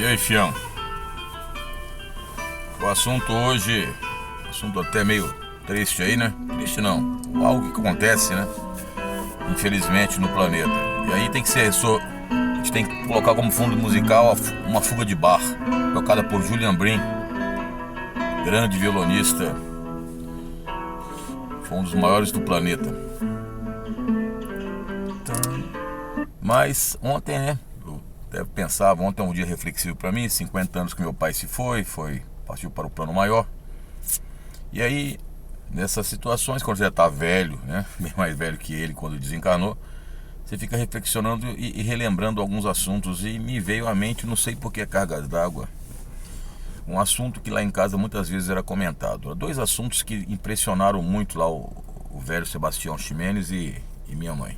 E aí, fião? O assunto hoje, assunto até meio triste aí, né? Triste não, algo que acontece, né? Infelizmente no planeta. E aí tem que ser, a gente tem que colocar como fundo musical uma fuga de Bach, tocada por Julian Brim, grande violonista, foi um dos maiores do planeta. Mas ontem, né? Deve pensar, ontem é um dia reflexivo para mim, 50 anos que meu pai se partiu para o plano maior. E aí, nessas situações, quando você já tá velho, né, bem mais velho que ele quando desencarnou, você fica reflexionando e relembrando alguns assuntos. E me veio à mente, não sei por que cargas d'água, um assunto que lá em casa muitas vezes era comentado. Dois assuntos que impressionaram muito lá o velho Sebastião Ximenes e minha mãe,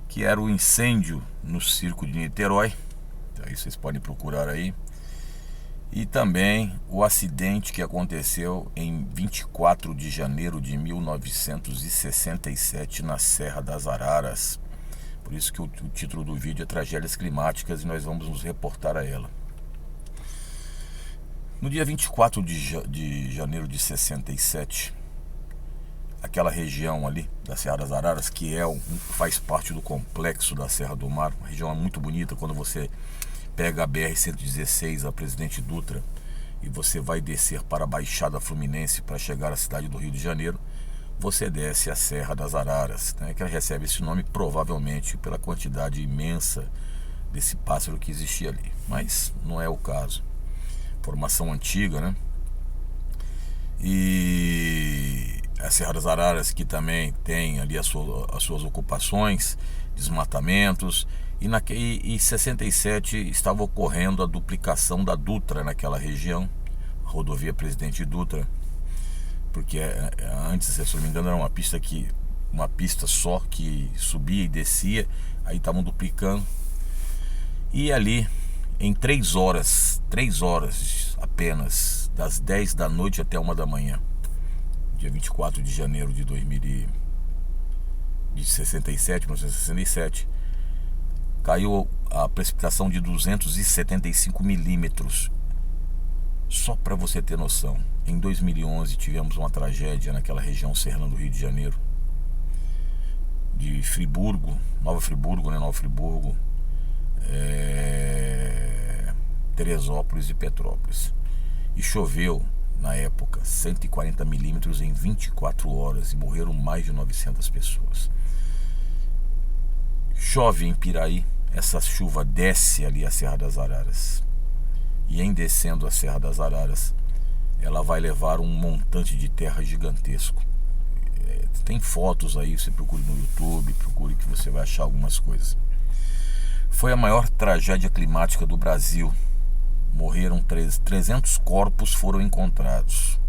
que era o incêndio no circo de Niterói, aí vocês podem procurar aí, e também o acidente que aconteceu em 24 de janeiro de 1967 na Serra das Araras. Por isso que o título do vídeo é Tragédias Climáticas, e nós vamos nos reportar a ela. No dia 24 de janeiro de 67, aquela região ali da Serra das Araras, que faz parte do complexo da Serra do Mar, uma região muito bonita. Quando você pega a BR-116, a Presidente Dutra, e você vai descer para a Baixada Fluminense para chegar à cidade do Rio de Janeiro, você desce a Serra das Araras, né, que ela recebe esse nome provavelmente pela quantidade imensa desse pássaro que existia ali, mas não é o caso. Formação antiga, né? E a Serra das Araras, que também tem ali as suas ocupações, desmatamentos, e em 67 estava ocorrendo a duplicação da Dutra naquela região, a rodovia Presidente Dutra, porque antes, se eu não me engano, era uma pista só que subia e descia, aí estavam duplicando, e ali em 3 horas apenas, das 10 da noite até 1 da manhã, dia 24 de janeiro de 1967, caiu a precipitação de 275 milímetros. Só para você ter noção, em 2011 tivemos uma tragédia naquela região serrana do Rio de Janeiro, de Friburgo, Nova Friburgo, Teresópolis e Petrópolis. E choveu, na época, 140 milímetros em 24 horas e morreram mais de 900 pessoas. Chove em Piraí, essa chuva desce ali a Serra das Araras. E em descendo a Serra das Araras, ela vai levar um montante de terra gigantesco. Tem fotos aí, você procure no YouTube, procure que você vai achar algumas coisas. Foi a maior tragédia climática do Brasil. Morreram 300 corpos foram encontrados.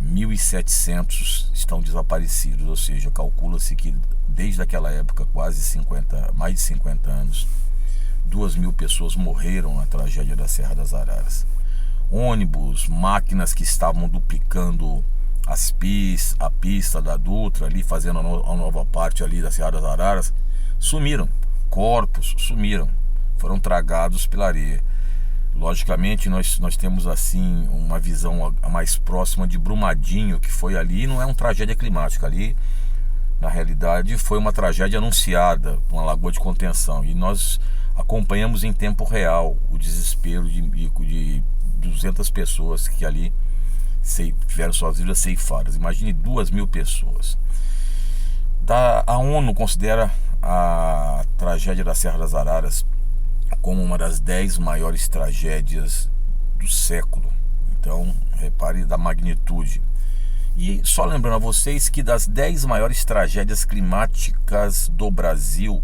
1.700 estão desaparecidos, ou seja, calcula-se que desde aquela época, mais de 50 anos, 2.000 pessoas morreram na tragédia da Serra das Araras. Ônibus, máquinas que estavam duplicando a pista da Dutra, ali fazendo a nova parte ali da Serra das Araras, sumiram. Corpos sumiram, foram tragados pela areia. Logicamente nós temos assim uma visão mais próxima de Brumadinho, que foi ali, não é uma tragédia climática, ali na realidade foi uma tragédia anunciada, uma lagoa de contenção, e nós acompanhamos em tempo real o desespero de 200 pessoas que ali tiveram suas vidas ceifadas. Imagine 2.000 pessoas. A ONU considera a tragédia da Serra das Araras como uma das 10 maiores tragédias do século. Então, repare da magnitude. E só lembrando a vocês que das 10 maiores tragédias climáticas do Brasil,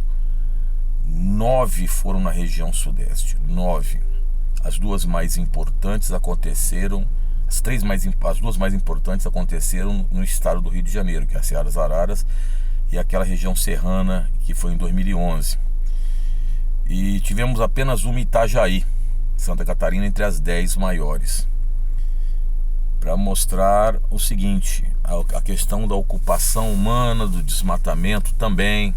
9 foram na região sudeste. 9. As duas mais importantes aconteceram, as duas mais importantes aconteceram no estado do Rio de Janeiro, que é a Serra das Araras e aquela região serrana, que foi em 2011. E tivemos apenas uma em Itajaí, Santa Catarina, entre as 10 maiores. Para mostrar o seguinte, a questão da ocupação humana, do desmatamento também,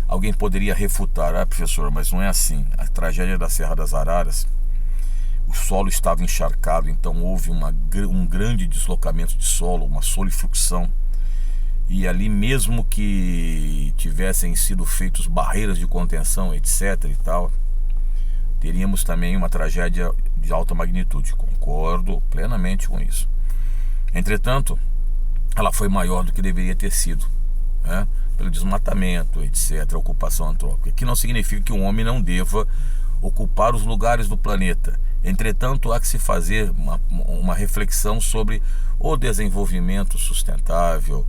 Alguém poderia refutar: professor, mas não é assim. A tragédia da Serra das Araras, o solo estava encharcado, então houve um grande deslocamento de solo, uma solifluxão. E ali, mesmo que tivessem sido feitas barreiras de contenção, etc. e tal, teríamos também uma tragédia de alta magnitude. Concordo plenamente com isso. Entretanto, ela foi maior do que deveria ter sido, né? Pelo desmatamento, etc., ocupação antrópica, que não significa que o homem não deva ocupar os lugares do planeta. Entretanto, há que se fazer uma reflexão sobre o desenvolvimento sustentável,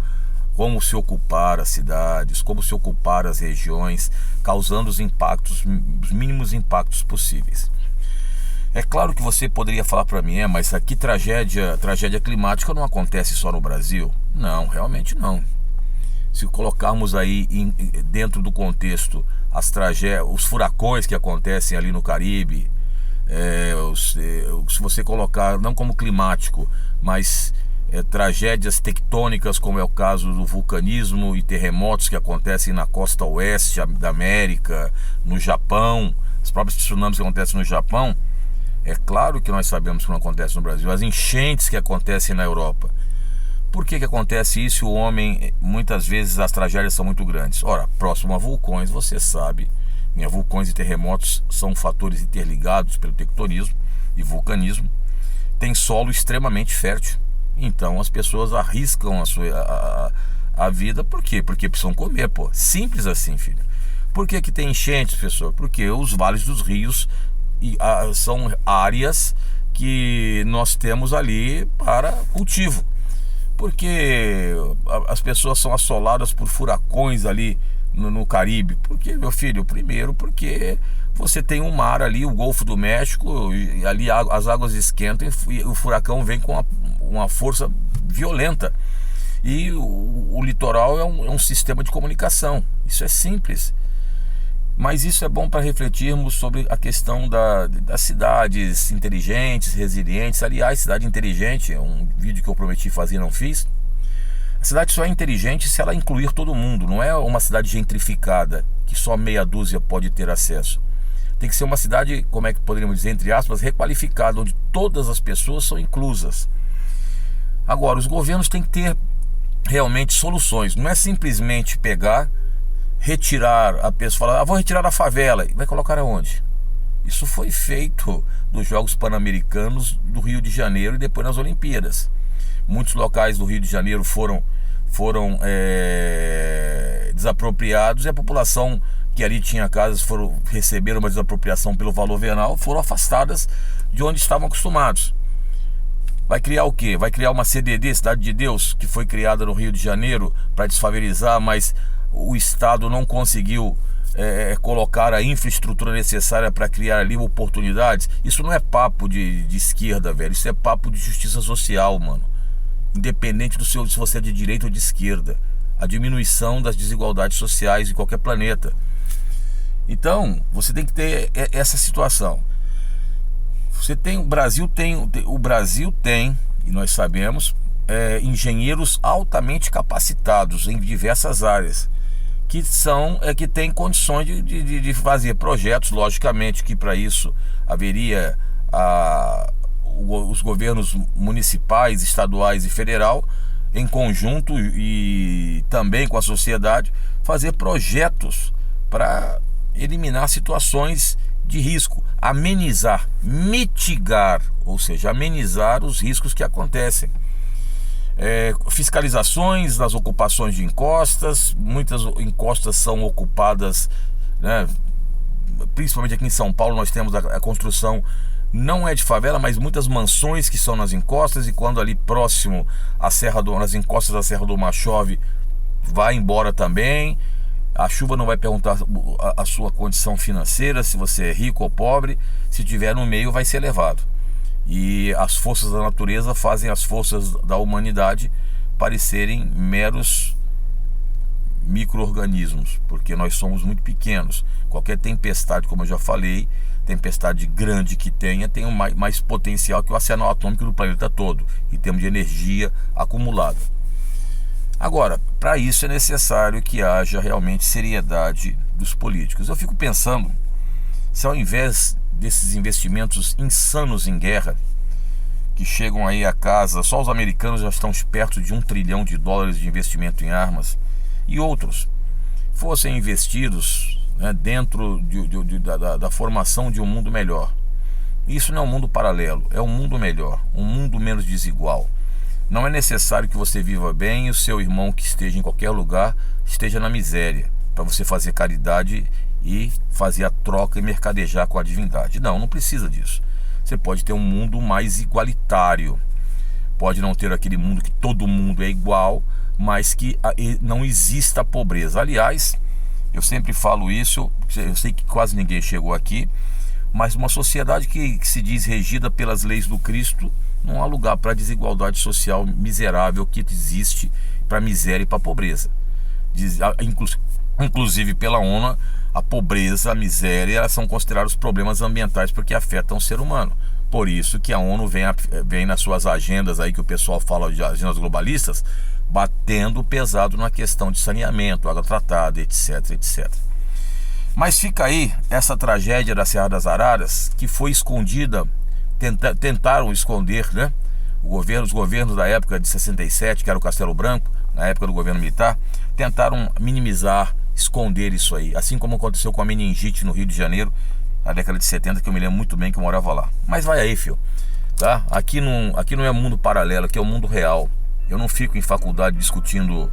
como se ocupar as cidades, como se ocupar as regiões, causando os mínimos impactos possíveis. É claro que você poderia falar para mim: mas aqui tragédia climática não acontece só no Brasil. Não, realmente não. Se colocarmos aí dentro do contexto os furacões que acontecem ali no Caribe, se você colocar não como climático, mas tragédias tectônicas, como é o caso do vulcanismo e terremotos que acontecem na costa oeste da América, no Japão, os próprios tsunamis que acontecem no Japão, é claro que nós sabemos que não acontece no Brasil. As enchentes que acontecem na Europa. Por que acontece isso? O homem, muitas vezes as tragédias são muito grandes. Ora, próximo a vulcões, você sabe, vulcões e terremotos são fatores interligados pelo tectonismo e vulcanismo. Tem solo extremamente fértil. Então as pessoas arriscam a vida. Por quê? Porque precisam comer, pô. Simples assim, filho. Por que tem enchentes, professor? Porque os vales dos rios são áreas que nós temos ali para cultivo. Porque as pessoas são assoladas por furacões ali no Caribe. Por quê, meu filho? Primeiro porque você tem um mar ali, o Golfo do México, e ali as águas esquentam e o furacão vem com uma força violenta. E o litoral é um sistema de comunicação. Isso é simples. Mas isso é bom para refletirmos sobre a questão das cidades inteligentes, resilientes. Aliás, cidade inteligente é um vídeo que eu prometi fazer e não fiz. A cidade só é inteligente se ela incluir todo mundo. Não é uma cidade gentrificada que só meia dúzia pode ter acesso. Tem que ser uma cidade, como é que poderíamos dizer, entre aspas, requalificada, onde todas as pessoas são inclusas. Agora, os governos têm que ter realmente soluções. Não é simplesmente retirar a pessoa, falar: vou retirar a favela. E vai colocar aonde? Isso foi feito nos Jogos Pan-Americanos do Rio de Janeiro e depois nas Olimpíadas. Muitos locais do Rio de Janeiro foram desapropriados, e a população que ali tinha casas receberam uma desapropriação pelo valor venal, foram afastadas de onde estavam acostumados. Vai criar o quê? Vai criar uma CDD, Cidade de Deus, que foi criada no Rio de Janeiro para desfavorizar, mas o Estado não conseguiu colocar a infraestrutura necessária para criar ali oportunidades. Isso não é papo de esquerda, velho. Isso é papo de justiça social, mano. Independente se você é de direita ou de esquerda. A diminuição das desigualdades sociais em qualquer planeta. Então, você tem que ter essa situação. O Brasil tem, e nós sabemos, engenheiros altamente capacitados em diversas áreas, que têm condições de fazer projetos. Logicamente que para isso haveria os governos municipais, estaduais e federal, em conjunto e também com a sociedade, fazer projetos para eliminar situações de risco, mitigar, ou seja, amenizar os riscos que acontecem. Fiscalizações das ocupações de encostas. Muitas encostas são ocupadas, né? Principalmente aqui em São Paulo nós temos a construção, não é de favela, mas muitas mansões que são nas encostas, e quando ali próximo nas encostas da Serra do Mar chove, vai embora também. A chuva não vai perguntar a sua condição financeira, se você é rico ou pobre. Se tiver no meio, vai ser levado. E as forças da natureza fazem as forças da humanidade parecerem meros micro-organismos, porque nós somos muito pequenos. Qualquer tempestade, como eu já falei, tempestade grande que tem mais potencial que o arsenal atômico do planeta todo, em termos de energia acumulada. Agora, para isso é necessário que haja realmente seriedade dos políticos. Eu fico pensando, se ao invés desses investimentos insanos em guerra, que chegam aí a casa, só os americanos já estão perto de $1 trilhão de investimento em armas, e outros fossem investidos, né, dentro da formação de um mundo melhor. Isso não é um mundo paralelo, é um mundo melhor, um mundo menos desigual. Não é necessário que você viva bem e o seu irmão que esteja em qualquer lugar esteja na miséria, para você fazer caridade e fazer a troca e mercadejar com a divindade. Não precisa disso. Você pode ter um mundo mais igualitário. Pode não ter aquele mundo que todo mundo é igual, mas que não exista pobreza. Aliás, eu sempre falo isso, eu sei que quase ninguém chegou aqui, mas uma sociedade que se diz regida pelas leis do Cristo, não há lugar para a desigualdade social miserável que existe, para a miséria e para a pobreza. Inclusive pela ONU, a pobreza, a miséria, elas são considerados problemas ambientais porque afetam o ser humano. Por isso que a ONU vem nas suas agendas aí, que o pessoal fala de agendas globalistas, batendo pesado na questão de saneamento, água tratada, etc, etc. Mas fica aí essa tragédia da Serra das Araras, que foi escondida, tentaram esconder, né? Os governos da época de 67, que era o Castelo Branco, na época do governo militar, tentaram minimizar, esconder isso aí, assim como aconteceu com a meningite no Rio de Janeiro, na década de 70, que eu me lembro muito bem que eu morava lá. Mas vai aí, filho, tá? Aqui não é mundo paralelo, aqui é o mundo real. Eu não fico em faculdade discutindo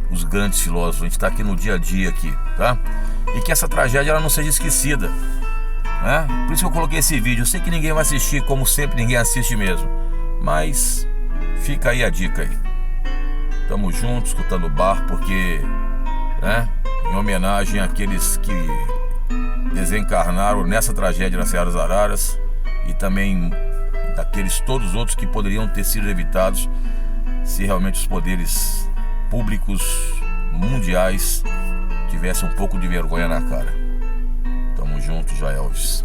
os grandes filósofos, a gente está aqui no dia a dia aqui, tá? E que essa tragédia ela não seja esquecida, né? Por isso que eu coloquei esse vídeo. Eu sei que ninguém vai assistir, como sempre ninguém assiste mesmo, mas fica aí a dica aí. Tamo junto, escutando o bar, porque, né, em homenagem àqueles que desencarnaram nessa tragédia na Serra das Araras, e também daqueles todos os outros que poderiam ter sido evitados se realmente os poderes públicos mundiais tivessem um pouco de vergonha na cara. Tamo junto, Jaelvis.